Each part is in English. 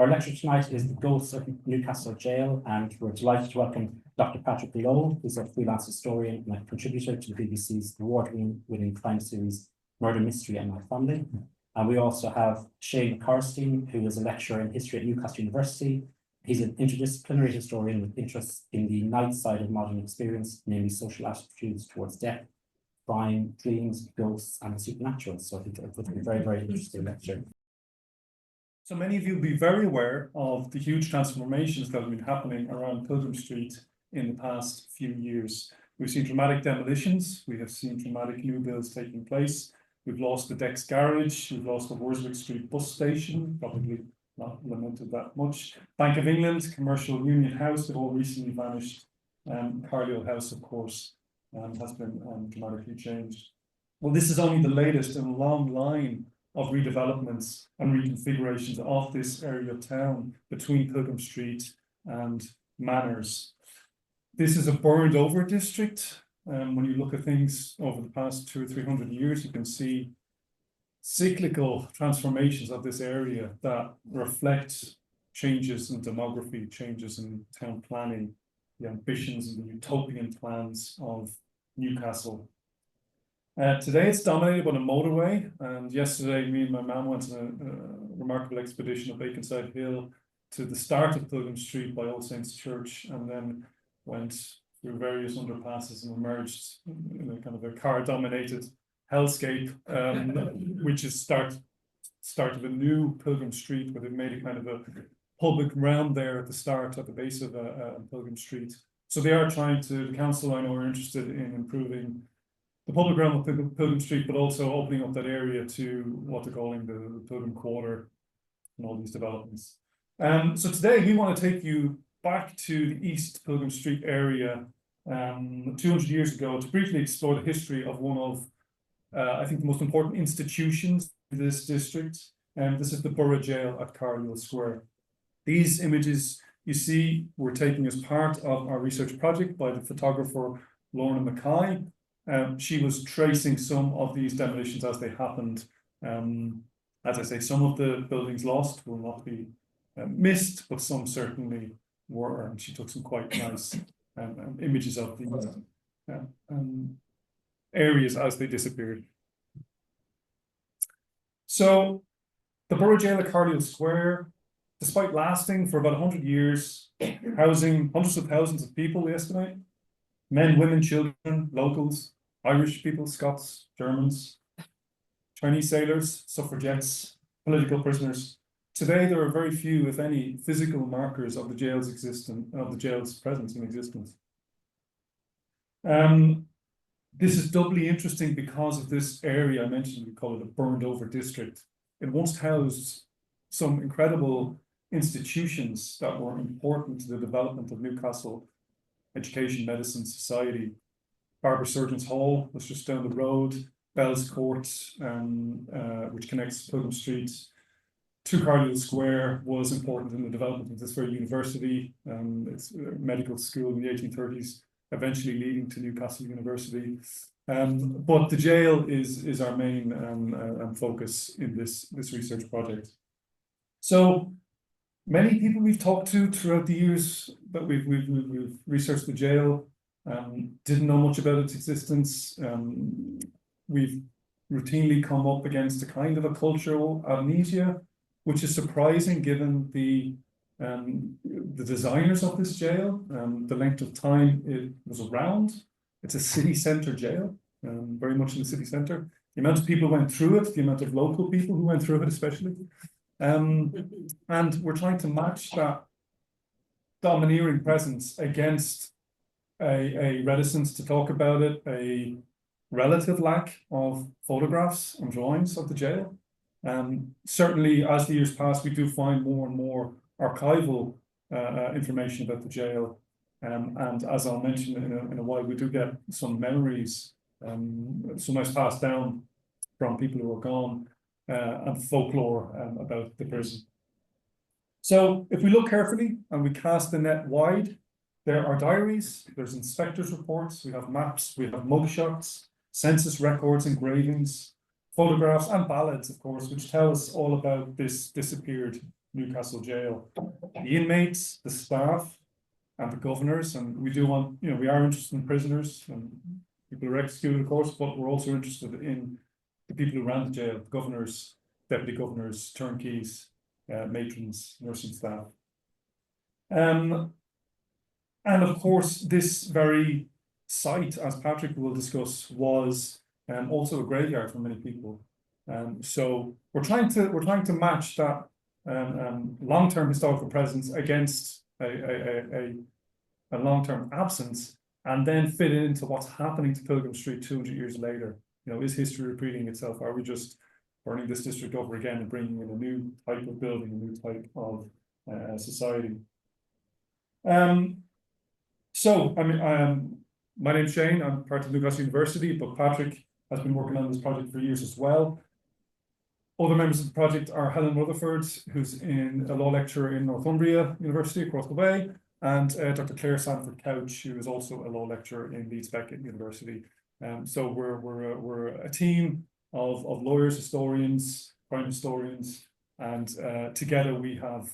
Our lecture tonight is The Ghosts of Newcastle Jail, and we're delighted to welcome Dr. Patrick Lowe, who's a freelance historian and a contributor to the BBC's award-winning crime series Murder Mystery and My Family. And we also have Shane McCorristine, who is a lecturer in history at Newcastle University. He's an interdisciplinary historian with interests in the night side of modern experience, namely social attitudes towards death, crime, dreams, ghosts, and the supernatural. So I think it would be a very, very interesting lecture. So many of you will be very aware of the huge transformations that have been happening around Pilgrim Street in the past few years. We've seen dramatic demolitions, we have seen dramatic new builds taking place. We've lost the Dex Garage, we've lost the Horswick Street bus station, probably not lamented that much. Bank of England, Commercial Union House, they've all recently vanished. Carlisle House, of course, has been dramatically changed. Well, this is only the latest in a long line of redevelopments and reconfigurations of this area of town between Pilgrim Street and Manners. This is a burned over district. When you look at things over the past 200 or 300 years, you can see cyclical transformations of this area that reflect changes in demography, changes in town planning, the ambitions and the utopian plans of Newcastle. Today it's dominated by the motorway, and yesterday me and my mum went on a remarkable expedition up Akenside Hill to the start of Pilgrim Street by All Saints Church, and then went through various underpasses and emerged in a kind of a car-dominated hellscape, which is start of a new Pilgrim Street, where they've made a kind of a public round there at the start, at the base of Pilgrim Street. So they are trying to, the council I know are interested in improving the public realm of Pilgrim Street, but also opening up that area to what they're calling the Pilgrim Quarter and all these developments. So today we want to take you back to the East Pilgrim Street area 200 years ago to briefly explore the history of one of, I think, the most important institutions in this district. This is the Borough Jail at Carlisle Square. These images you see were taken as part of our research project by the photographer Lorna Mackay. She was tracing some of these demolitions as they happened. As I say, some of the buildings lost will not be missed, but some certainly were, and she took some quite nice images of the areas as they disappeared. So the Borough Jail at Carlisle Square, despite lasting for about 100 years, housing hundreds of thousands of people, we estimate, men, women, children, locals, Irish people, Scots, Germans, Chinese sailors, suffragettes, political prisoners. Today, there are very few, if any, physical markers of the jail's presence and existence. This is doubly interesting because of this area I mentioned. We call it a burned over district. It once housed some incredible institutions that were important to the development of Newcastle education, medicine, society. Barber Surgeons Hall was just down the road. Bell's Court, which connects Pilgrim Street to Carlisle Square, was important in the development of this very university. It's a medical school in the 1830s, eventually leading to Newcastle University. But the jail is our main focus in this research project. So many people we've talked to throughout the years that we've researched the jail didn't know much about its existence. We've routinely come up against a kind of a cultural amnesia, which is surprising given the designers of this jail, the length of time it was around. It's a city centre jail, very much in the city centre. The amount of people who went through it, the amount of local people who went through it especially. And we're trying to match that domineering presence against a reticence to talk about it, a relative lack of photographs and drawings of the jail. Certainly, as the years pass, we do find more and more archival information about the jail. And as I'll mention in a while, we do get some memories, sometimes passed down from people who are gone, and folklore about the prison. So if we look carefully and we cast the net wide, there are diaries, there's inspectors' reports, we have maps, we have mugshots, census records, engravings, photographs, and ballads, of course, which tell us all about this disappeared Newcastle Jail, the inmates, the staff, and the governors. And we do want, we are interested in prisoners and people who are executed, of course, but we're also interested in the people who ran the jail, governors, deputy governors, turnkeys, matrons, nursing staff. And of course, this very site, as Patrick will discuss, was also a graveyard for many people. So we're trying to match that long-term historical presence against a long-term absence, and then fit it into what's happening to Pilgrim Street 200 years later. Is history repeating itself? Are we just burning this district over again and bringing in a new type of building, a new type of society? So, my name's Shane. I'm part of Newcastle University, but Patrick has been working on this project for years as well. Other members of the project are Helen Rutherford, who's a law lecturer in Northumbria University across the way, and Dr. Claire Sanford Couch, who is also a law lecturer in Leeds Beckett University. So we're a team of lawyers, historians, crime historians, and together we have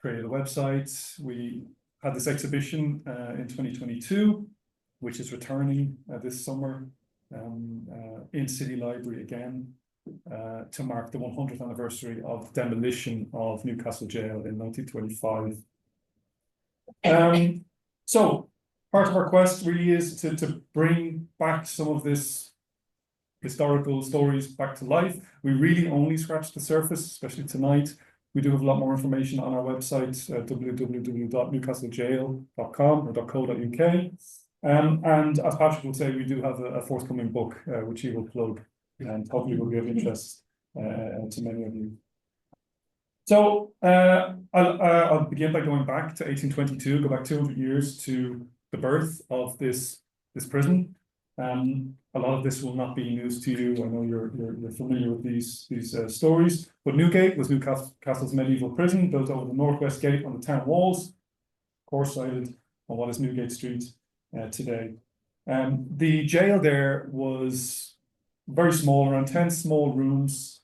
created a website. We had this exhibition in 2022, which is returning this summer in City Library again to mark the 100th anniversary of the demolition of Newcastle Jail in 1925. So part of our quest really is to bring back some of this historical stories back to life. We really only scratched the surface, especially tonight. We do have a lot more information on our website, www.newcastlejail.com or .co.uk. And as Patrick will say, we do have a forthcoming book, which he will plug, and hopefully will be of interest to many of you. So I'll begin by going back to 1822, go back 200 years to the birth of this prison. A lot of this will not be news to you. I know you're familiar with these stories. But Newgate was Newcastle's medieval prison, built over the northwest gate on the town walls, of course sited on what is Newgate Street today. The jail there was very small, around 10 small rooms,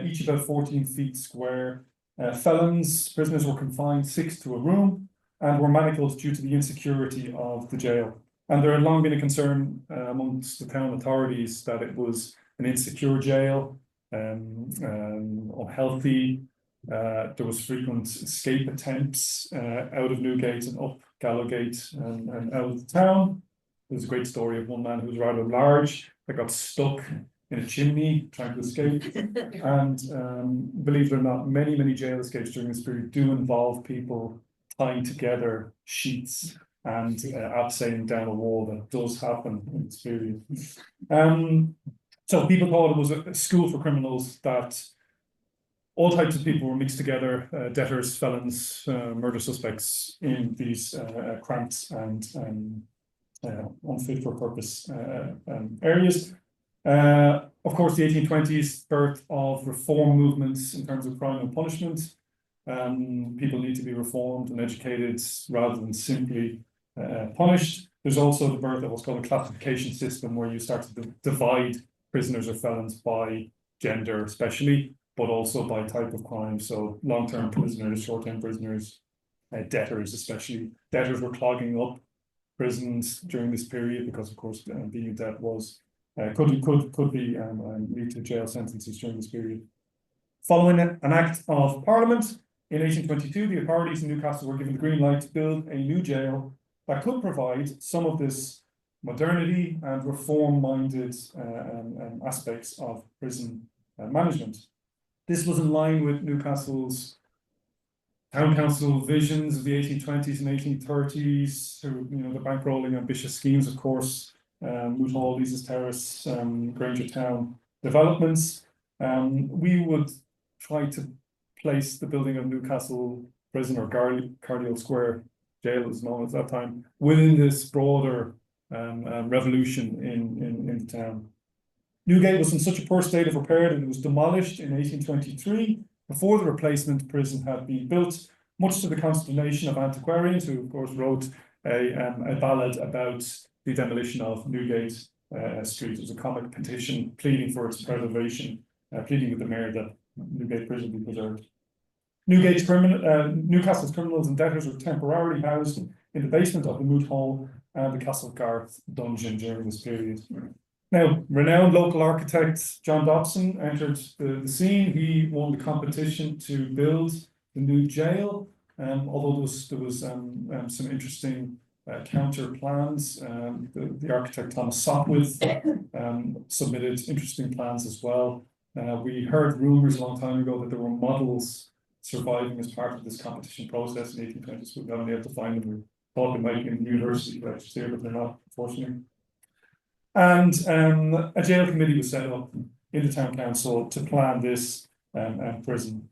each about 14 feet square. Prisoners were confined 6 to a room and were manacled due to the insecurity of the jail. And there had long been a concern amongst the town authorities that it was an insecure jail, unhealthy. There was frequent escape attempts out of Newgate and up Gallowgate and out of the town. There's a great story of one man who was rather large that got stuck in a chimney trying to escape. And believe it or not, many jail escapes during this period do involve people tying together sheets and abseiling down a wall. That does happen in this period. So people thought it was a school for criminals, that all types of people were mixed together, debtors, felons, murder suspects in these cramped and unfit for purpose areas. Of course, the 1820s, birth of reform movements in terms of crime and punishment. People need to be reformed and educated rather than simply punished. There's also the birth of what's called a classification system, where you start to divide prisoners or felons by gender especially, but also by type of crime. So long-term prisoners, short-term prisoners, debtors especially. Debtors were clogging up prisons during this period because, of course, being a debt was could lead to jail sentences during this period. Following an Act of Parliament in 1822, the authorities in Newcastle were given the green light to build a new jail that could provide some of this modernity and reform-minded aspects of prison management. This was in line with Newcastle's town council visions of the 1820s and 1830s, through the bankrolling ambitious schemes, of course, Moot Hall, Leeses Terrace, Granger Town developments. We would try to place the building of Newcastle Prison, or Cardial Square Jail as known at that time, within this broader revolution in the town. Newgate was in such a poor state of repair that it was demolished in 1823 before the replacement prison had been built, much to the consternation of antiquarians, who of course wrote a ballad about the demolition of Newgate Street. It was a comic petition pleading for its preservation, pleading with the mayor that Newgate Prison be preserved. Newcastle's criminals and debtors were temporarily housed in the basement of the Moot Hall and the Castle Garth dungeon during this period. Now, renowned local architect John Dobson entered the scene. He won the competition to build the new jail, although there was some interesting counter plans. The architect Thomas Sopwith submitted interesting plans as well. We heard rumours a long time ago that there were models surviving as part of this competition process in the 1820s. We haven't been able to find them. We thought they might be in the university collections here, but they're not, unfortunately. And a jail committee was set up in the town council to plan this prison.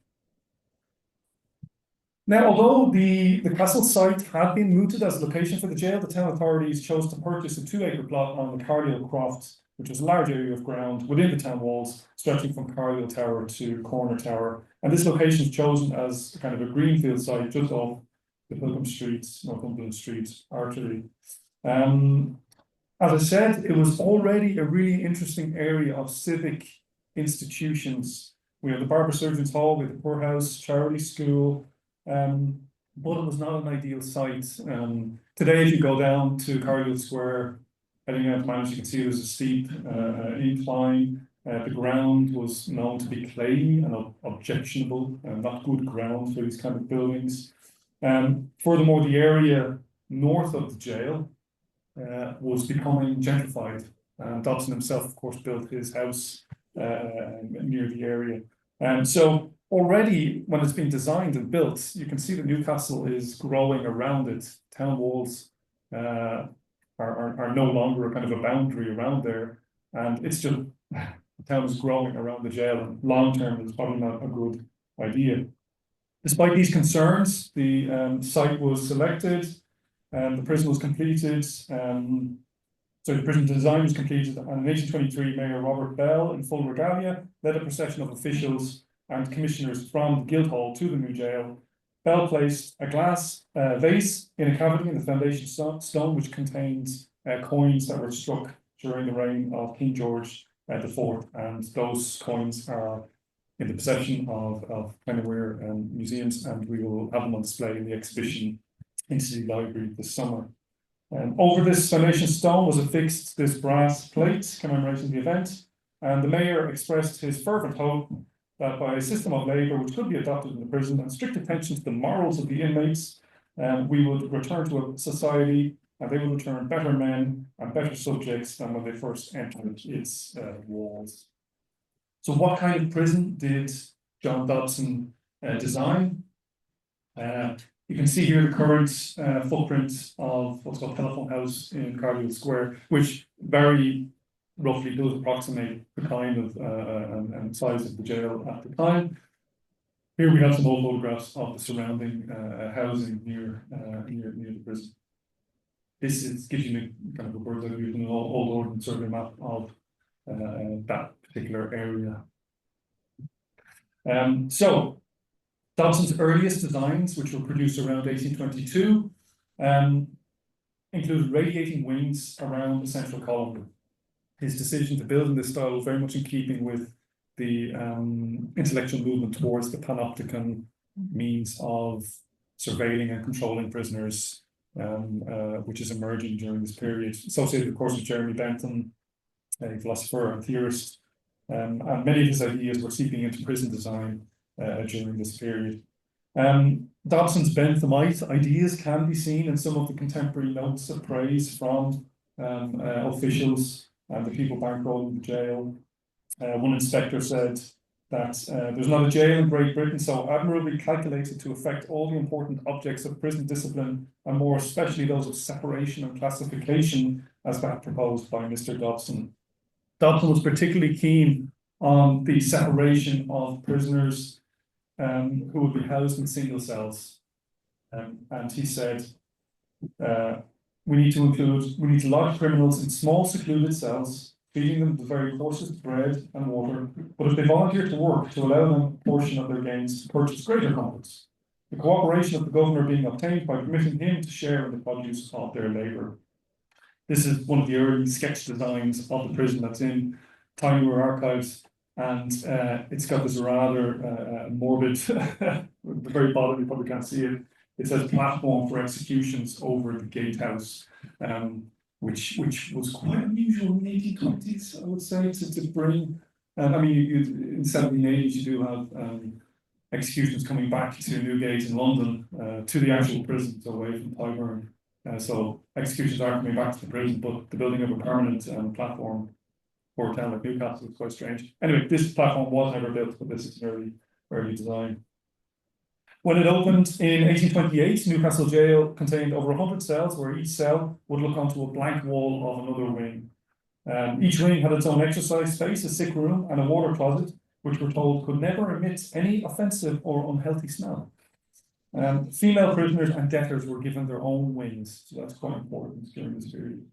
Now, although the castle site had been mooted as a location for the jail, the town authorities chose to purchase a 2-acre plot on the Carlisle Croft, which was a large area of ground within the town walls, stretching from Carlisle Tower to Corner Tower. And this location is chosen as kind of a greenfield site just off the Pilgrim Street, Northumberland Street artery. As I said, it was already a really interesting area of civic institutions. We have the Barber Surgeons Hall, we have the poorhouse, charity school, but it was not an ideal site. Today, if you go down to Carlisle Square, heading out to Manage, you can see there's a steep incline. The ground was known to be clayey and objectionable, and not good ground for these kind of buildings. Furthermore, the area north of the jail was becoming gentrified. Dobson himself, of course, built his house near the area. So already, when it's been designed and built, you can see that Newcastle is growing around it. Town walls are no longer a kind of a boundary around there, and it's just the town is growing around the jail, and long term it's probably not a good idea. Despite these concerns, the site was selected, and the prison was completed. So the prison design was completed, and in 1823, Mayor Robert Bell, in full regalia, led a procession of officials and commissioners from the Guildhall to the new jail. Bell placed a glass vase in a cavity in the foundation stone, which contains coins that were struck during the reign of King George IV, and those coins are in the possession of Pennyware museums, and we will have them on display in the exhibition in City Library this summer. Over this foundation stone was affixed this brass plate commemorating the event, and the mayor expressed his fervent hope that by a system of labour which could be adopted in the prison and strict attention to the morals of the inmates, we would return to a society, and they would return better men and better subjects than when they first entered its walls. So what kind of prison did John Dobson design? You can see here the current footprint of what's called Telephone House in Carlisle Square, which very roughly does approximate the kind of and size of the jail at the time. Here we have some old photographs of the surrounding housing near the prison. This gives you kind of a bird's eye view, an old ordnance survey map of that particular area. So Dobson's earliest designs, which were produced around 1822, included radiating wings around the central column. His decision to build in this style was very much in keeping with the intellectual movement towards the panopticon means of surveilling and controlling prisoners, which is emerging during this period, associated, of course, with Jeremy Bentham, a philosopher and theorist, and many of his ideas were seeping into prison design during this period. Dobson's Benthamite ideas can be seen in some of the contemporary notes of praise from officials and the people bankrolling the jail. One inspector said that there's not a jail in Great Britain so admirably calculated to affect all the important objects of prison discipline, and more especially those of separation and classification, as that proposed by Mr. Dobson. Dobson was particularly keen on the separation of prisoners who would be housed in single cells. And he said, we need to lodge criminals in small secluded cells, feeding them the very coarsest bread and water, but if they volunteer to work, to allow them a portion of their gains to purchase greater comforts, the cooperation of the governor being obtained by permitting him to share in the produce of their labour. This is one of the early sketch designs of the prison that's in Tyneware Archives. And it's got this rather morbid, the very bottom, you probably can't see it. It says platform for executions over the gatehouse, which was quite unusual in the 1820s, I would say, to bring. I mean, in the 1780s, you do have executions coming back to Newgate in London, to the actual prison, so away from Tyburn. So executions are coming back to the prison, but the building of a permanent platform for a town like Newcastle is quite strange. Anyway, this platform was never built, but this is an early design. When it opened in 1828, Newcastle Jail contained over 100 cells, where each cell would look onto a blank wall of another wing. Each wing had its own exercise space, a sick room, and a water closet, which we're told could never emit any offensive or unhealthy smell. Female prisoners and debtors were given their own wings, so that's quite important during this period.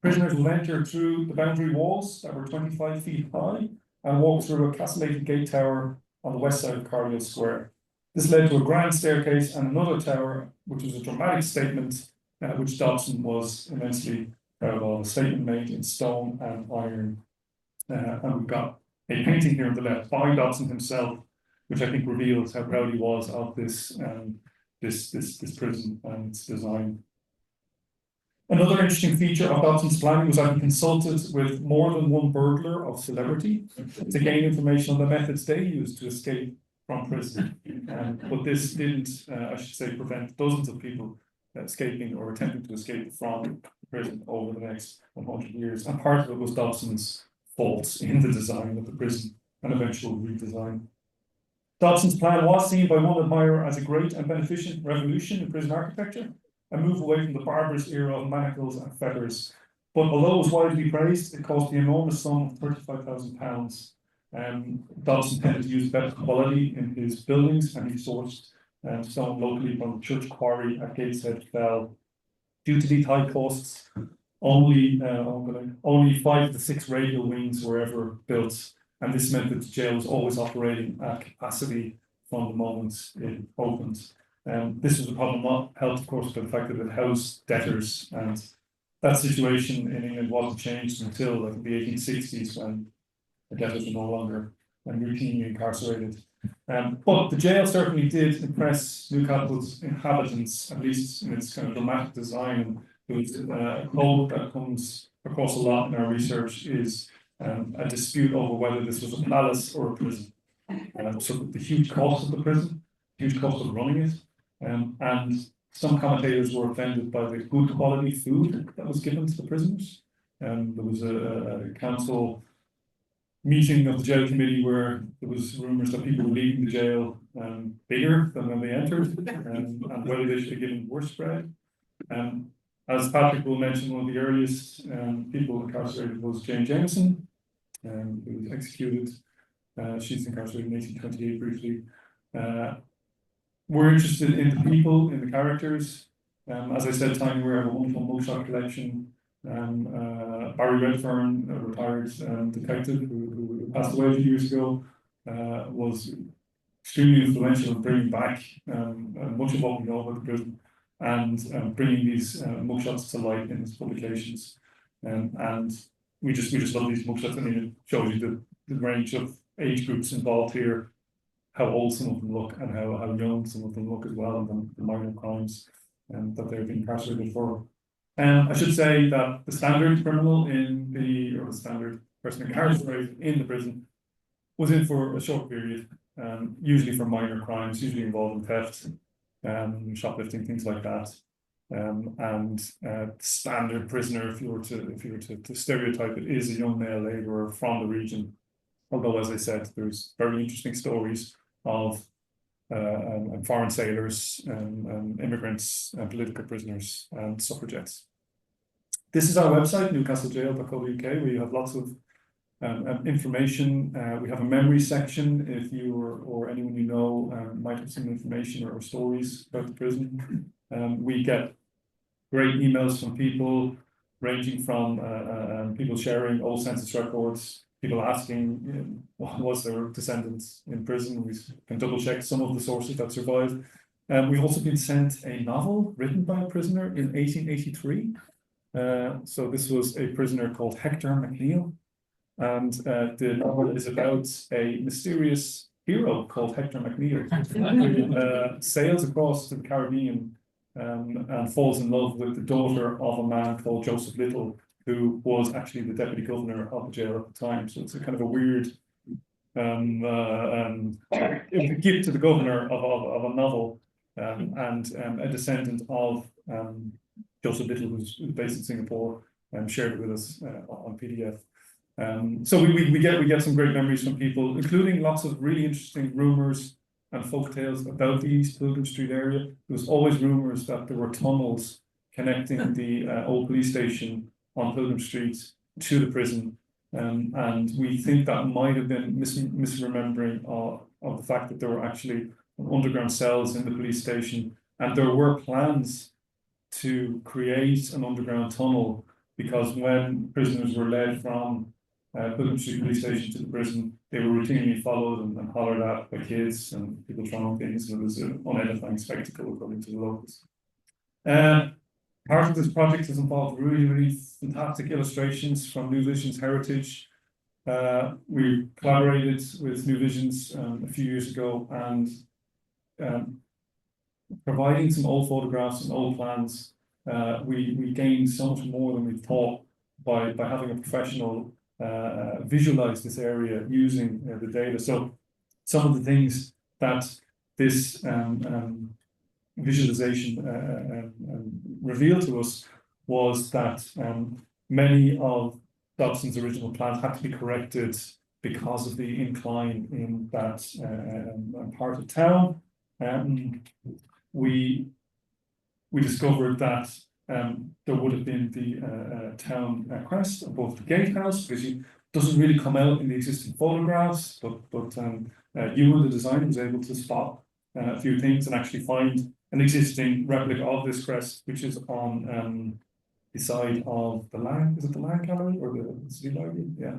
Prisoners would enter through the boundary walls that were 25 feet high and walk through a castellated gate tower on the west side of Carlisle Square. This led to a grand staircase and another tower, which was a dramatic statement, which Dobson was immensely proud of, a statement made in stone and iron. And we've got a painting here on the left by Dobson himself, which I think reveals how proud he was of this prison and its design. Another interesting feature of Dobson's planning was that he consulted with more than one burglar of celebrity to gain information on the methods they used to escape from prison. But this didn't, I should say, prevent dozens of people escaping or attempting to escape from prison over the next 100 years. And part of it was Dobson's faults in the design of the prison and eventual redesign. Dobson's plan was seen by one admirer as a great and beneficent revolution in prison architecture, a move away from the barbarous era of manacles and fetters. But although it was widely praised, it cost the enormous sum of £35,000. Dobson tended to use better quality in his buildings, and he sourced stone locally from the church quarry at Gateshead Fell. Due to these high costs, only 5 to 6 radial wings were ever built, and this meant that the jail was always operating at capacity from the moment it opened. This was a problem not helped, of course, by the fact that it housed debtors, and that situation in England wasn't changed until the 1860s, when the debtors were no longer routinely incarcerated. But the jail certainly did impress Newcastle's inhabitants, at least in its kind of dramatic design. There was a quote that comes across a lot in our research is a dispute over whether this was a palace or a prison. So the huge cost of the prison, huge cost of running it, and some commentators were offended by the good quality food that was given to the prisoners. There was a council meeting of the jail committee where there was rumours that people were leaving the jail bigger than when they entered, and whether they should be given worse bread. As Patrick will mention, one of the earliest people incarcerated was Jane Jameson, who was executed. She's incarcerated in 1828 briefly. We're interested in the people, in the characters. As I said, Tiny Weir have a wonderful mugshot collection. Barry Redfern, a retired detective who passed away a few years ago, was extremely influential in bringing back much of what we know about the prison and bringing these mugshots to light in his publications. And we just love these mugshots. I mean, it shows you the range of age groups involved here, how old some of them look, and how young some of them look as well, and the minor crimes that they've been incarcerated for. I should say that the standard criminal or the standard person incarcerated in the prison was in for a short period, usually for minor crimes, usually involving theft, shoplifting, things like that. Standard prisoner, if you were to stereotype it, is a young male labourer from the region. Although, as I said, there's very interesting stories of foreign sailors, immigrants, political prisoners, and suffragettes. This is our website, newcastlejail.co.uk. We have lots of information. We have a memory section if you or anyone you know might have some information or stories about the prison. We get great emails from people, ranging from people sharing old census records, people asking, was there descendants in prison? We can double check some of the sources that survive. We've also been sent a novel written by a prisoner in 1883. So this was a prisoner called Hector McNeil, And the novel is about a mysterious hero called Hector McNeil, who sails across to the Caribbean and falls in love with the daughter of a man called Joseph Little, who was actually the deputy governor of the jail at the time. So it's a kind of a weird it was a gift to the governor of a novel and a descendant of Joseph Little, who's based in Singapore, shared it with us on PDF. So we get some great memories from people, including lots of really interesting rumours and folk tales about the East Pilgrim Street area. There was always rumours that there were tunnels connecting the old police station on Pilgrim Street to the prison. And we think that might have been misremembering of the fact that there were actually underground cells in the police station, and there were plans to create an underground tunnel, because when prisoners were led from Pilgrim Street police station to the prison, they were routinely followed and hollered at by kids and people throwing things, and it was an unedifying spectacle according to the locals. Part of this project has involved really fantastic illustrations from New Vision's heritage. We collaborated with New Visions a few years ago, and providing some old photographs and old plans, we gained so much more than we thought by having a professional visualize this area using the data. So some of the things that this visualization revealed to us was that many of Dobson's original plans had to be corrected because of the incline in that part of town. We discovered that there would have been the town crest above the gatehouse, which doesn't really come out in the existing photographs, but Ewan, the designer, was able to spot a few things and actually find an existing replica of this crest, which is on the side of the Lang, is it the Lang Gallery or the City Library? Yeah.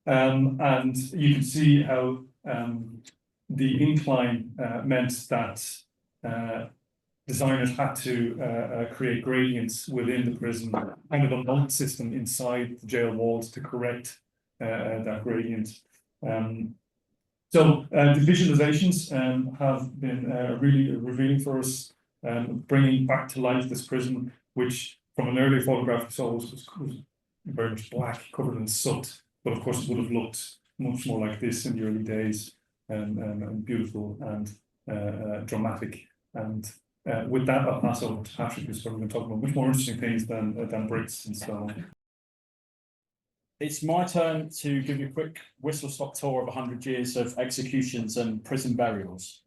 And you can see how the incline meant that designers had to create gradients within the prison, kind of a moat system inside the jail walls to correct that gradient. So the visualizations have been really revealing for us, bringing back to life this prison, which from an earlier photograph we saw was very much black, covered in soot, but of course it would have looked much more like this in the early days, and beautiful and dramatic. And with that, I'll pass over to Patrick, who's probably going to talk about much more interesting things than bricks and stone. It's my turn to give you a quick whistle-stop tour of 100 years of executions and prison burials.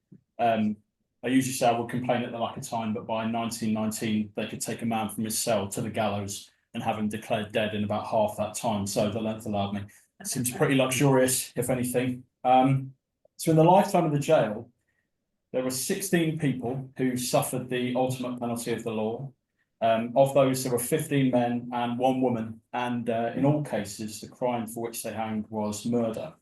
I usually say I would complain at the lack of time, but by 1919, they could take a man from his cell to the gallows and have him declared dead in about half that time. So the length allowed me. It seems pretty luxurious, if anything. So in the lifetime of the jail, there were 16 people who suffered the ultimate penalty of the law. Of those, there were 15 men and 1 woman, and in all cases, the crime for which they hanged was murder.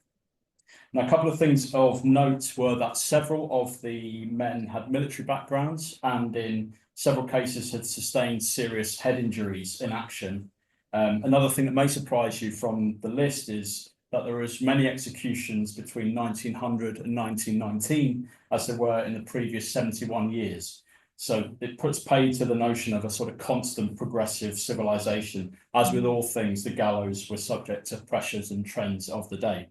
Now, a couple of things of note were that several of the men had military backgrounds and in several cases had sustained serious head injuries in action. Another thing that may surprise you from the list is that there were as many executions between 1900 and 1919 as there were in the previous 71 years. So it puts paid to the notion of a sort of constant progressive civilization. As with all things, the gallows were subject to pressures and trends of the day.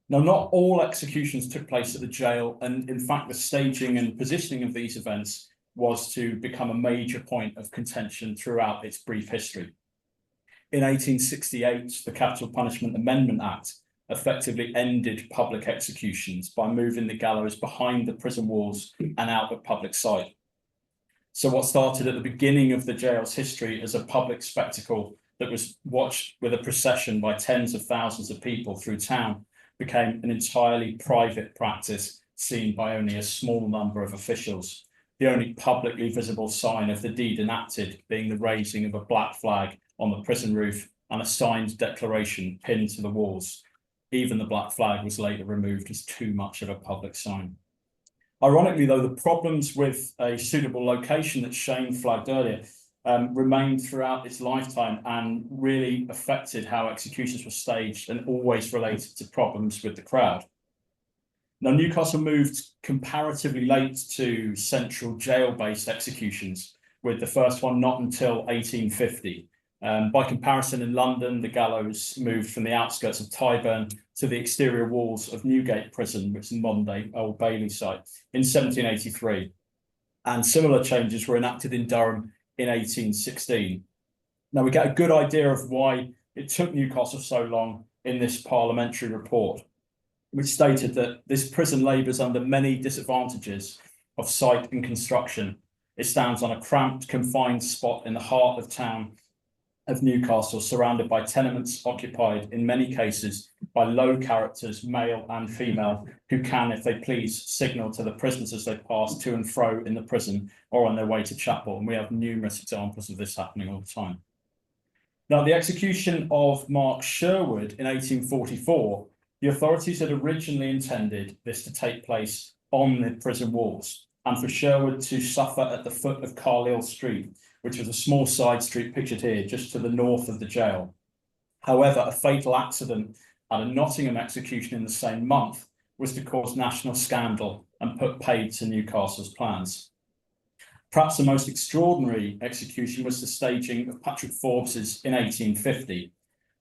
Now, not all executions took place at the jail, and in fact, the staging and positioning of these events was to become a major point of contention throughout its brief history. In 1868, the Capital Punishment Amendment Act effectively ended public executions by moving the gallows behind the prison walls and out of public sight. So what started at the beginning of the jail's history as a public spectacle that was watched with a procession by tens of thousands of people through town became an entirely private practice seen by only a small number of officials, the only publicly visible sign of the deed enacted being the raising of a black flag on the prison roof and a signed declaration pinned to the walls. Even the black flag was later removed as too much of a public sign. Ironically, though, the problems with a suitable location that Shane flagged earlier remained throughout its lifetime and really affected how executions were staged and always related to problems with the crowd. Now, Newcastle moved comparatively late to central jail-based executions, with the first one not until 1850. By comparison, in London, the gallows moved from the outskirts of Tyburn to the exterior walls of Newgate Prison, which is modern-day Old Bailey site, in 1783. And similar changes were enacted in Durham in 1816. Now, we get a good idea of why it took Newcastle so long in this parliamentary report, which stated that this prison labours under many disadvantages of site and construction. It stands on a cramped, confined spot in the heart of town of Newcastle, surrounded by tenements occupied in many cases by low characters, male and female, who can, if they please, signal to the prisoners as they pass to and fro in the prison or on their way to chapel. And we have numerous examples of this happening all the time. Now, the execution of Mark Sherwood in 1844, the authorities had originally intended this to take place on the prison walls and for Sherwood to suffer at the foot of Carlisle Street, which was a small side street pictured here just to the north of the jail. However, a fatal accident at a Nottingham execution in the same month was to cause national scandal and put paid to Newcastle's plans. Perhaps the most extraordinary execution was the staging of Patrick Forbes's in 1850.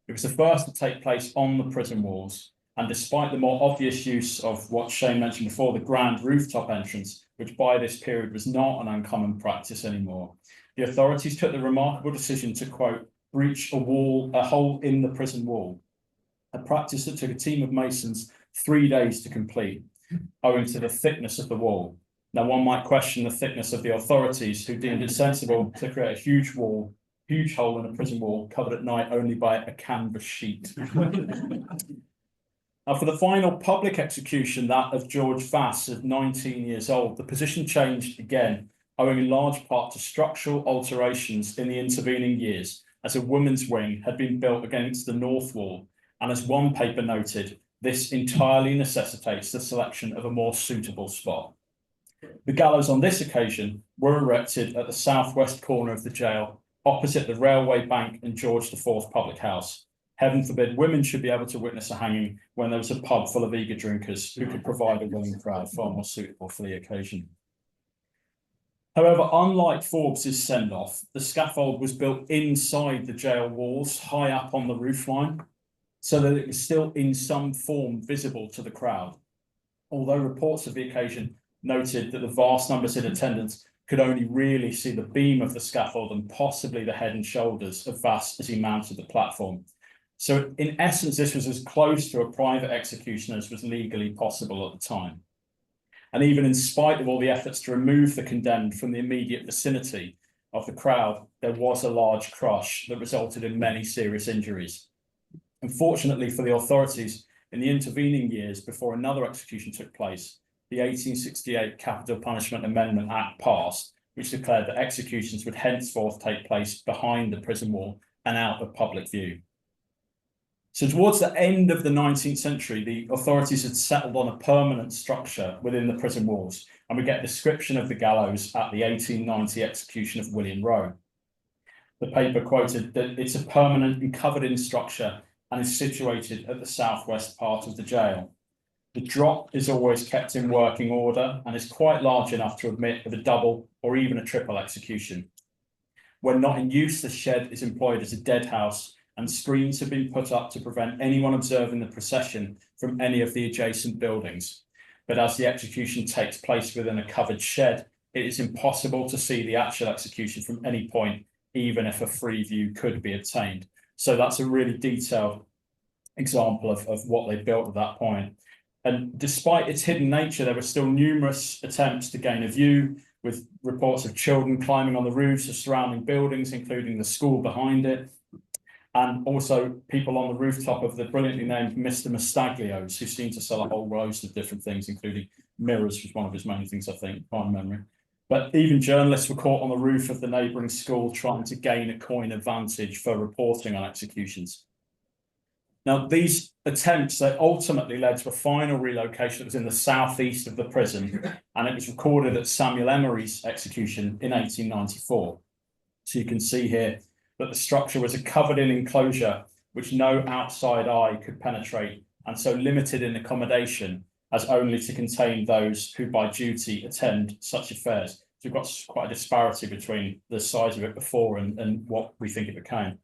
It was the first to take place on the prison walls, and despite the more obvious use of what Shane mentioned before, the grand rooftop entrance, which by this period was not an uncommon practice anymore, the authorities took the remarkable decision to, quote, breach a hole in the prison wall, a practice that took a team of masons 3 days to complete, owing to the thickness of the wall. Now, one might question the thickness of the authorities, who deemed it sensible to create a huge hole in a prison wall covered at night only by a canvas sheet. Now, for the final public execution, that of George Vass at 19 years old, the position changed again, owing in large part to structural alterations in the intervening years, as a women's wing had been built against the north wall. And as one paper noted, this entirely necessitates the selection of a more suitable spot. The gallows on this occasion were erected at the southwest corner of the jail, opposite the railway bank and George IV public house. Heaven forbid women should be able to witness a hanging when there was a pub full of eager drinkers who could provide a willing crowd far more suitable for the occasion. However, unlike Forbes's send-off, the scaffold was built inside the jail walls, high up on the roofline, so that it was still in some form visible to the crowd. Although reports of the occasion noted that the vast numbers in attendance could only really see the beam of the scaffold and possibly the head and shoulders of Vass as he mounted the platform. So in essence, this was as close to a private execution as was legally possible at the time. And even in spite of all the efforts to remove the condemned from the immediate vicinity of the crowd, there was a large crush that resulted in many serious injuries. Unfortunately for the authorities, in the intervening years before another execution took place, the 1868 Capital Punishment Amendment Act passed, which declared that executions would henceforth take place behind the prison wall and out of public view. So towards the end of the 19th century, the authorities had settled on a permanent structure within the prison walls, and we get a description of the gallows at the 1890 execution of William Rowe. The paper quoted that it's a permanent and covered-in structure and is situated at the southwest part of the jail. The drop is always kept in working order and is quite large enough to admit of a double or even a triple execution. When not in use, the shed is employed as a deadhouse, and screens have been put up to prevent anyone observing the procession from any of the adjacent buildings. But as the execution takes place within a covered shed, it is impossible to see the actual execution from any point, even if a free view could be obtained. So that's a really detailed example of what they built at that point. And despite its hidden nature, there were still numerous attempts to gain a view, with reports of children climbing on the roofs of surrounding buildings, including the school behind it, and also people on the rooftop of the brilliantly named Mr. Mastaglio's, who seemed to sell a whole host of different things, including mirrors, was one of his main things, I think, by memory. But even journalists were caught on the roof of the neighbouring school trying to gain a coin advantage for reporting on executions. Now, these attempts, they ultimately led to a final relocation that was in the southeast of the prison, and it was recorded at Samuel Emery's execution in 1894. So you can see here that the structure was a covered-in enclosure which no outside eye could penetrate, and so limited in accommodation as only to contain those who by duty attend such affairs. So we've got quite a disparity between the size of it before and what we think it became.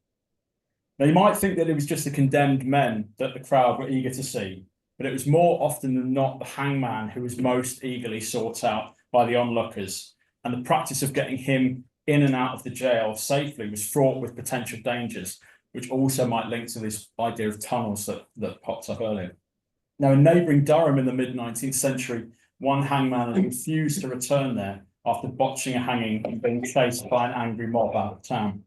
Now, you might think that it was just the condemned men that the crowd were eager to see, but it was more often than not the hangman who was most eagerly sought out by the onlookers, and the practice of getting him in and out of the jail safely was fraught with potential dangers, which also might link to this idea of tunnels that popped up earlier. Now, in neighbouring Durham in the mid-19th century, one hangman had refused to return there after botching a hanging and being chased by an angry mob out of town.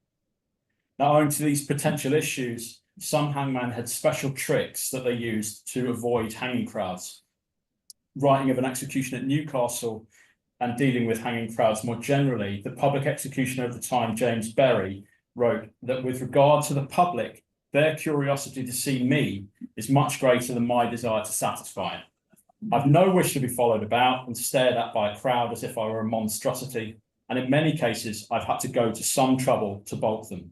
Now, owing to these potential issues, some hangmen had special tricks that they used to avoid hanging crowds. Writing of an execution at Newcastle and dealing with hanging crowds more generally, the public executioner of the time, James Berry, wrote that with regard to the public, their curiosity to see me is much greater than my desire to satisfy it. I've no wish to be followed about and stared at by a crowd as if I were a monstrosity, and in many cases, I've had to go to some trouble to balk them.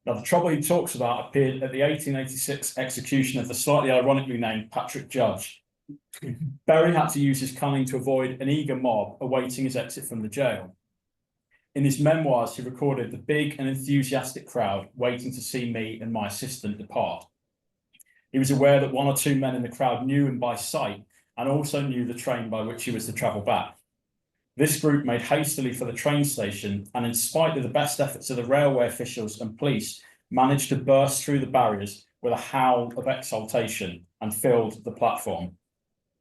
Now, the trouble he talks about appeared at the 1886 execution of the slightly ironically named Patrick Judge. Berry had to use his cunning to avoid an eager mob awaiting his exit from the jail. In his memoirs, he recorded the big and enthusiastic crowd waiting to see me and my assistant depart. He was aware that one or two men in the crowd knew him by sight and also knew the train by which he was to travel back. This group made hastily for the train station and, in spite of the best efforts of the railway officials and police, managed to burst through the barriers with a howl of exultation and filled the platform.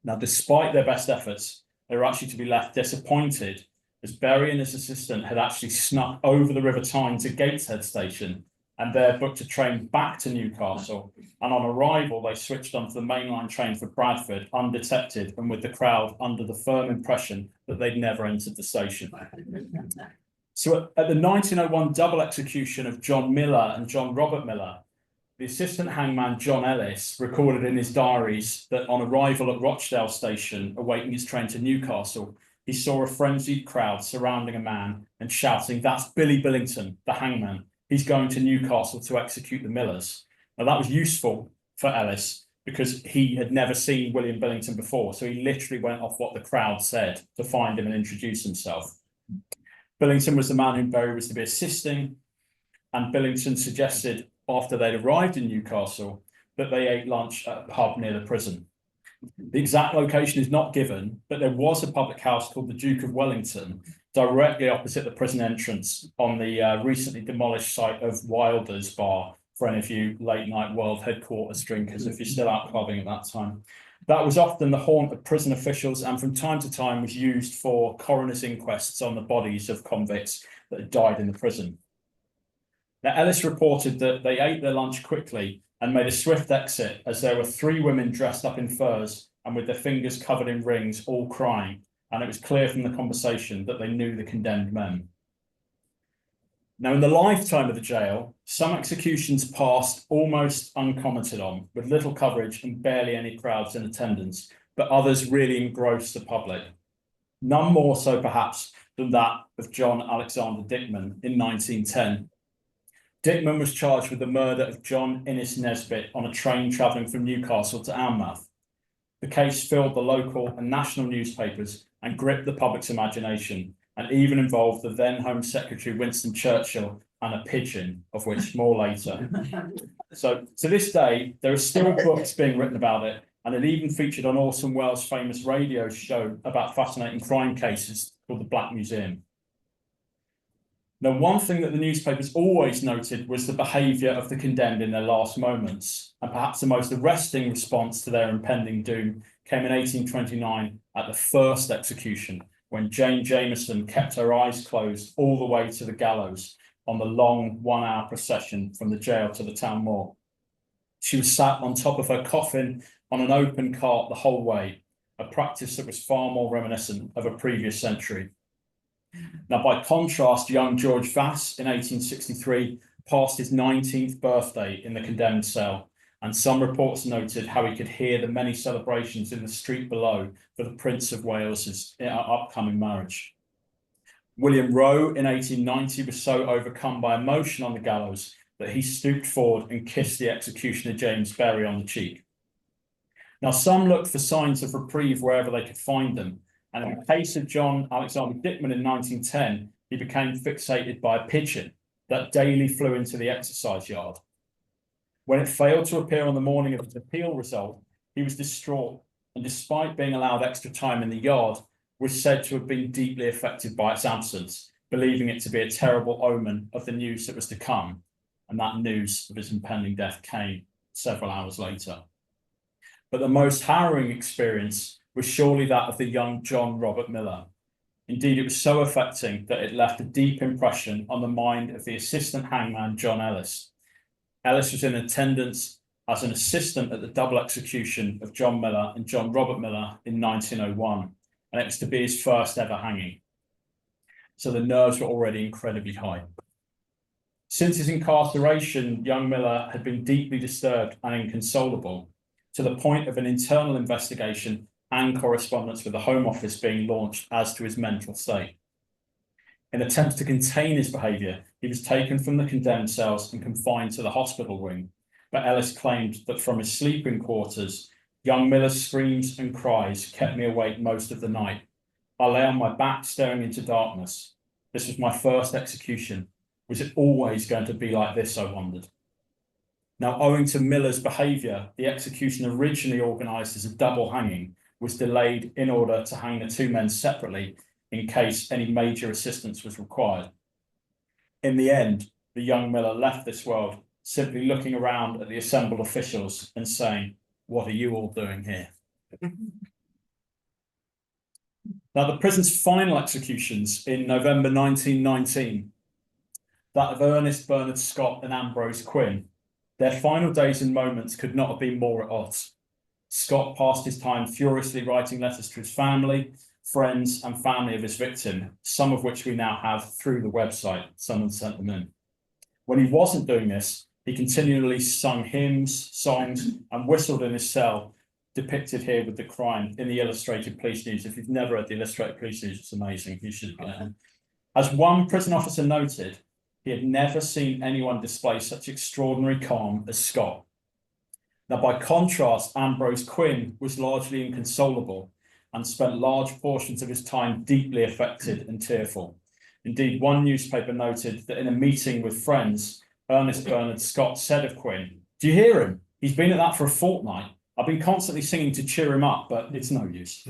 Now, despite their best efforts, they were actually to be left disappointed, as Berry and his assistant had actually snuck over the River Tyne to Gateshead station and there booked a train back to Newcastle. And on arrival, they switched onto the mainline train for Bradford undetected and with the crowd under the firm impression that they'd never entered the station. So at the 1901 double execution of John Miller and John Robert Miller, the assistant hangman John Ellis recorded in his diaries that on arrival at Rochdale station, awaiting his train to Newcastle, he saw a frenzied crowd surrounding a man and shouting, "That's Billy Billington, the hangman. He's going to Newcastle to execute the Millers." Now, that was useful for Ellis because he had never seen William Billington before. So he literally went off what the crowd said to find him and introduce himself. Billington was the man whom Berry was to be assisting, and Billington suggested after they'd arrived in Newcastle that they ate lunch at a pub near the prison. The exact location is not given, but there was a public house called the Duke of Wellington directly opposite the prison entrance on the recently demolished site of Wilder's Bar, for any of you late night world headquarters drinkers, if you're still out clubbing at that time. That was often the haunt of prison officials and from time to time was used for coroner's inquests on the bodies of convicts that had died in the prison. Now, Ellis reported that they ate their lunch quickly and made a swift exit as there were three women dressed up in furs and with their fingers covered in rings, all crying. And it was clear from the conversation that they knew the condemned men. Now, in the lifetime of the jail, some executions passed almost uncommented on, with little coverage and barely any crowds in attendance, but others really engrossed the public. None more so, perhaps, than that of John Alexander Dickman in 1910. Dickman was charged with the murder of John Innes Nesbitt on a train travelling from Newcastle to Alnmouth. The case filled the local and national newspapers and gripped the public's imagination, and even involved the then Home Secretary Winston Churchill and a pigeon, of which more later. So to this day, there are still books being written about it, and it even featured on Orson Welles' famous radio show about fascinating crime cases called The Black Museum. Now, one thing that the newspapers always noted was the behaviour of the condemned in their last moments, and perhaps the most arresting response to their impending doom came in 1829 at the first execution, when Jane Jameson kept her eyes closed all the way to the gallows on the long 1-hour procession from the jail to the town moor. She was sat on top of her coffin on an open cart the whole way, a practice that was far more reminiscent of a previous century. Now, by contrast, young George Vass in 1863 passed his 19th birthday in the condemned cell, and some reports noted how he could hear the many celebrations in the street below for the Prince of Wales's upcoming marriage. William Rowe in 1890 was so overcome by emotion on the gallows that he stooped forward and kissed the executioner James Berry on the cheek. Now, some looked for signs of reprieve wherever they could find them, and in the case of John Alexander Dickman in 1910, he became fixated by a pigeon that daily flew into the exercise yard. When it failed to appear on the morning of his appeal result, he was distraught, and despite being allowed extra time in the yard, was said to have been deeply affected by its absence, believing it to be a terrible omen of the news that was to come, and that news of his impending death came several hours later. But the most harrowing experience was surely that of the young John Robert Miller. Indeed, it was so affecting that it left a deep impression on the mind of the assistant hangman, John Ellis. Ellis was in attendance as an assistant at the double execution of John Miller and John Robert Miller in 1901, and it was to be his first ever hanging. So the nerves were already incredibly high. Since his incarceration, young Miller had been deeply disturbed and inconsolable, to the point of an internal investigation and correspondence with the Home Office being launched as to his mental state. In attempts to contain his behaviour, he was taken from the condemned cells and confined to the hospital wing, but Ellis claimed that from his sleeping quarters, young Miller's screams and cries kept me awake most of the night. I lay on my back staring into darkness. This was my first execution. Was it always going to be like this, I wondered. Now, owing to Miller's behaviour, the execution originally organised as a double hanging was delayed in order to hang the two men separately in case any major assistance was required. In the end, the young Miller left this world simply looking around at the assembled officials and saying, "What are you all doing here?" Now, the prison's final executions in November 1919, that of Ernest Bernard Scott and Ambrose Quinn, their final days and moments could not have been more at odds. Scott passed his time furiously writing letters to his family, friends, and family of his victim, some of which we now have through the website. Someone sent them in. When he wasn't doing this, he continually sung hymns, songs, and whistled in his cell, depicted here with the crime in the Illustrated Police News. If you've never read the Illustrated Police News, it's amazing. You should get it. As one prison officer noted, he had never seen anyone display such extraordinary calm as Scott. Now, by contrast, Ambrose Quinn was largely inconsolable and spent large portions of his time deeply affected and tearful. Indeed, one newspaper noted that in a meeting with friends, Ernest Bernard Scott said of Quinn, "Do you hear him? He's been at that for a fortnight. I've been constantly singing to cheer him up, but it's no use."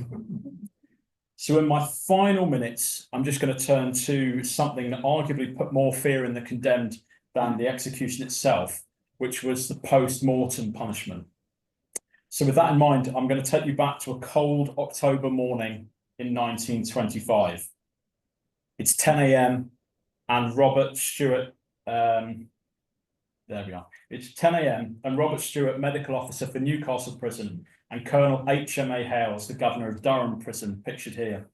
So in my final minutes, I'm just going to turn to something that arguably put more fear in the condemned than the execution itself, which was the post-mortem punishment. So with that in mind, I'm going to take you back to a cold October morning in 1925. It's 10 a.m. and Robert Stewart, there we are. It's 10 a.m. and Robert Stewart, medical officer for Newcastle Prison, and Colonel H.M.A. Hales, the governor of Durham Prison, pictured here,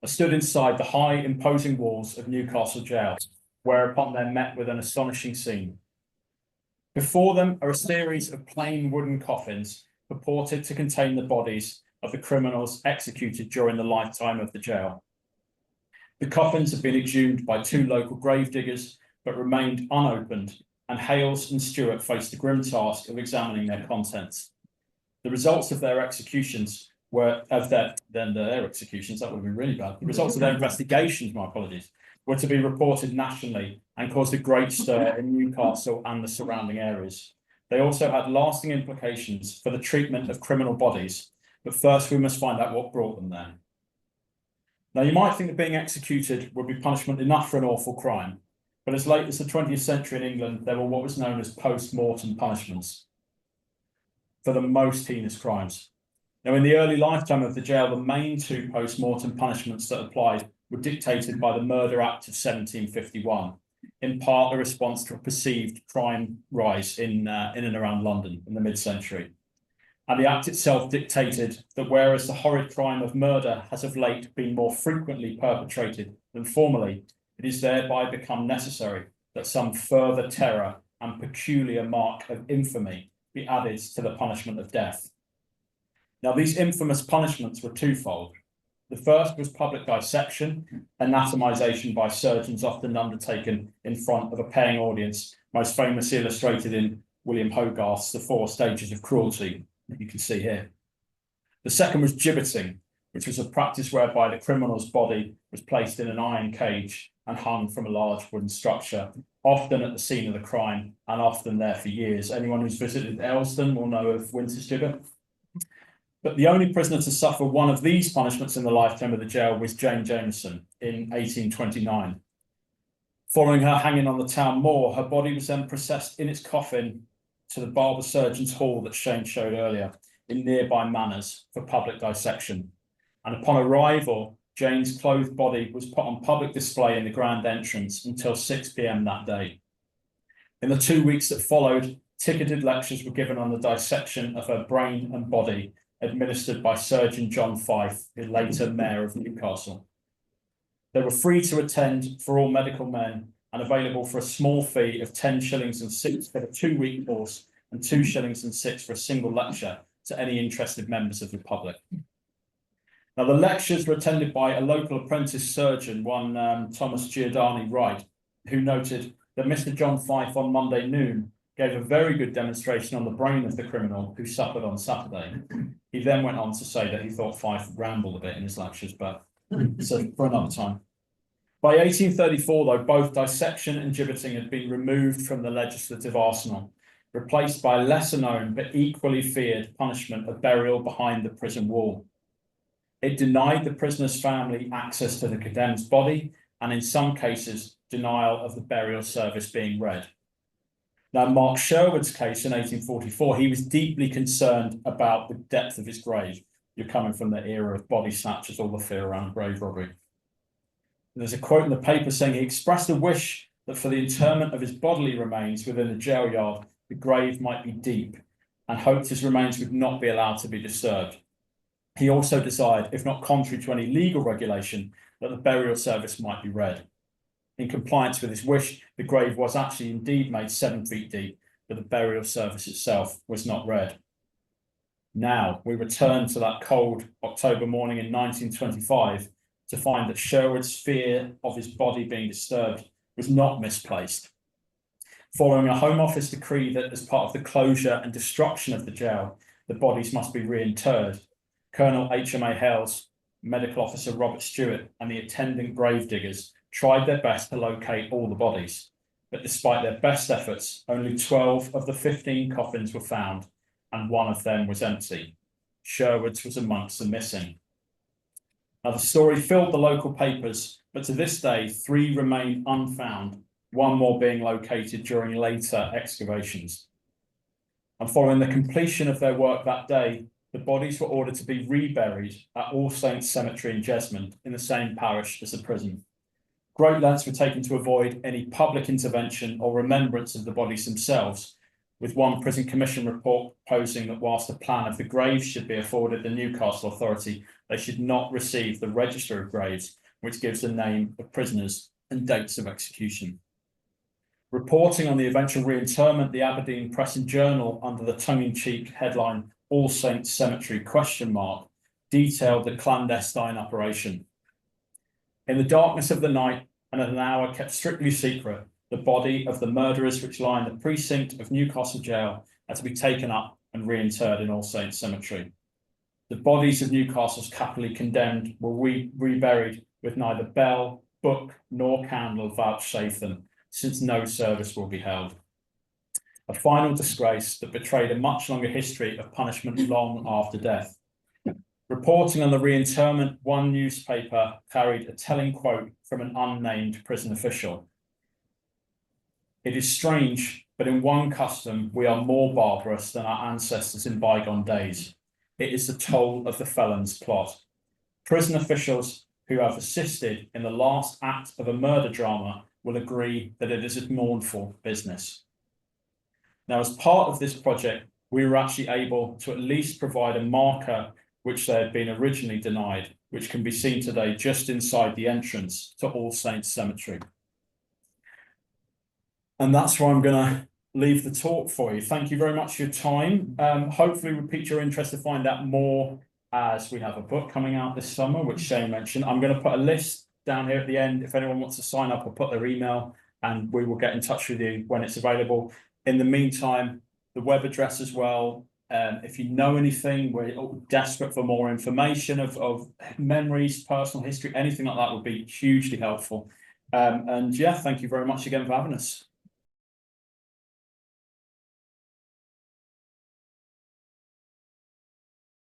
are stood inside the high, imposing walls of Newcastle Jail, whereupon they're met with an astonishing scene. Before them are a series of plain wooden coffins purported to contain the bodies of the criminals executed during the lifetime of the jail. The coffins have been exhumed by two local gravediggers, but remained unopened, and Hales and Stewart faced the grim task of examining their contents. The results of their executions were their executions, that would have been really bad. The results of their investigations, my apologies, were to be reported nationally and caused a great stir in Newcastle and the surrounding areas. They also had lasting implications for the treatment of criminal bodies, but first we must find out what brought them there. Now, you might think that being executed would be punishment enough for an awful crime, but as late as the 20th century in England, there were what was known as post-mortem punishments for the most heinous crimes. Now, in the early lifetime of the jail, the main two post-mortem punishments that applied were dictated by the Murder Act of 1751, in part a response to a perceived crime rise in and around London in the mid-century. And the Act itself dictated that whereas the horrid crime of murder has of late been more frequently perpetrated than formerly, it is thereby become necessary that some further terror and peculiar mark of infamy be added to the punishment of death. Now, these infamous punishments were twofold. The first was public dissection, anatomization by surgeons often undertaken in front of a paying audience, most famously illustrated in William Hogarth's The 4 Stages of Cruelty, that you can see here. The second was gibbeting, which was a practice whereby the criminal's body was placed in an iron cage and hung from a large wooden structure, often at the scene of the crime and often there for years. Anyone who's visited Elsdon will know of Winter's gibbet. But the only prisoner to suffer one of these punishments in the lifetime of the jail was Jane Jameson in 1829. Following her hanging on the town moor, her body was then processed in its coffin to the barber surgeon's hall that Shane showed earlier in nearby manors for public dissection. And upon arrival, Jane's clothed body was put on public display in the grand entrance until 6 p.m. that day. In the 2 weeks that followed, ticketed lectures were given on the dissection of her brain and body, administered by Surgeon John Fife, the later Mayor of Newcastle. They were free to attend for all medical men and available for a small fee of 10 shillings and 6 for a 2-week course and 2 shillings and 6 for a single lecture to any interested members of the public. Now, the lectures were attended by a local apprentice surgeon, one Thomas Giordani Wright, who noted that Mr. John Fife on Monday noon gave a very good demonstration on the brain of the criminal who suffered on Saturday. He then went on to say that he thought Fife rambled a bit in his lectures, but so for another time. By 1834, though, both dissection and gibbeting had been removed from the legislative arsenal, replaced by a lesser known but equally feared punishment of burial behind the prison wall. It denied the prisoner's family access to the condemned's body, and in some cases, denial of the burial service being read. Now, Mark Sherwood's case in 1844, he was deeply concerned about the depth of his grave. You're coming from the era of body snatchers, all the fear around grave robbery. There's a quote in the paper saying he expressed a wish that for the interment of his bodily remains within the jail yard, the grave might be deep, and hoped his remains would not be allowed to be disturbed. He also desired, if not contrary to any legal regulation, that the burial service might be read. In compliance with his wish, the grave was actually indeed made 7 feet deep, but the burial service itself was not read. Now, we return to that cold October morning in 1925 to find that Sherwood's fear of his body being disturbed was not misplaced. Following a Home Office decree that as part of the closure and destruction of the jail, the bodies must be reinterred, Colonel HMA Hales, Medical Officer Robert Stewart, and the attendant grave diggers tried their best to locate all the bodies, but despite their best efforts, only 12 of the 15 coffins were found, and one of them was empty. Sherwood's was amongst the missing. Now, the story filled the local papers, but to this day, 3 remain unfound, one more being located during later excavations. And following the completion of their work that day, the bodies were ordered to be reburied at All Saints Cemetery in Jesmond, in the same parish as the prison. Great lengths were taken to avoid any public intervention or remembrance of the bodies themselves, with one prison commission report proposing that whilst the plan of the graves should be afforded the Newcastle authority, they should not receive the register of graves, which gives the name of prisoners and dates of execution. Reporting on the eventual reinterment, the Aberdeen Press and Journal, under the tongue-in-cheek headline All Saints Cemetery ? Detailed the clandestine operation. In the darkness of the night and at an hour kept strictly secret, the body of the murderers which lie in the precinct of Newcastle Jail had to be taken up and reinterred in All Saints Cemetery. The bodies of Newcastle's capitally condemned were reburied with neither bell, book, nor candle vouchsafed them, since no service will be held. A final disgrace that betrayed a much longer history of punishment long after death. Reporting on the reinterment, one newspaper carried a telling quote from an unnamed prison official. "It is strange, but in one custom we are more barbarous than our ancestors in bygone days. It is the toll of the felon's plot. Prison officials who have assisted in the last act of a murder drama will agree that it is a mournful business." Now, as part of this project, we were actually able to at least provide a marker which they had been originally denied, which can be seen today just inside the entrance to All Saints Cemetery. And that's where I'm going to leave the talk for you. Thank you very much for your time. Hopefully we piqued your interest to find out more as we have a book coming out this summer, which Shane mentioned. I'm going to put a list down here at the end. If anyone wants to sign up, I'll put their email and we will get in touch with you when it's available. In the meantime, the web address as well. If you know anything, we're desperate for more information of memories, personal history, anything like that would be hugely helpful. And yeah, thank you very much again for having us.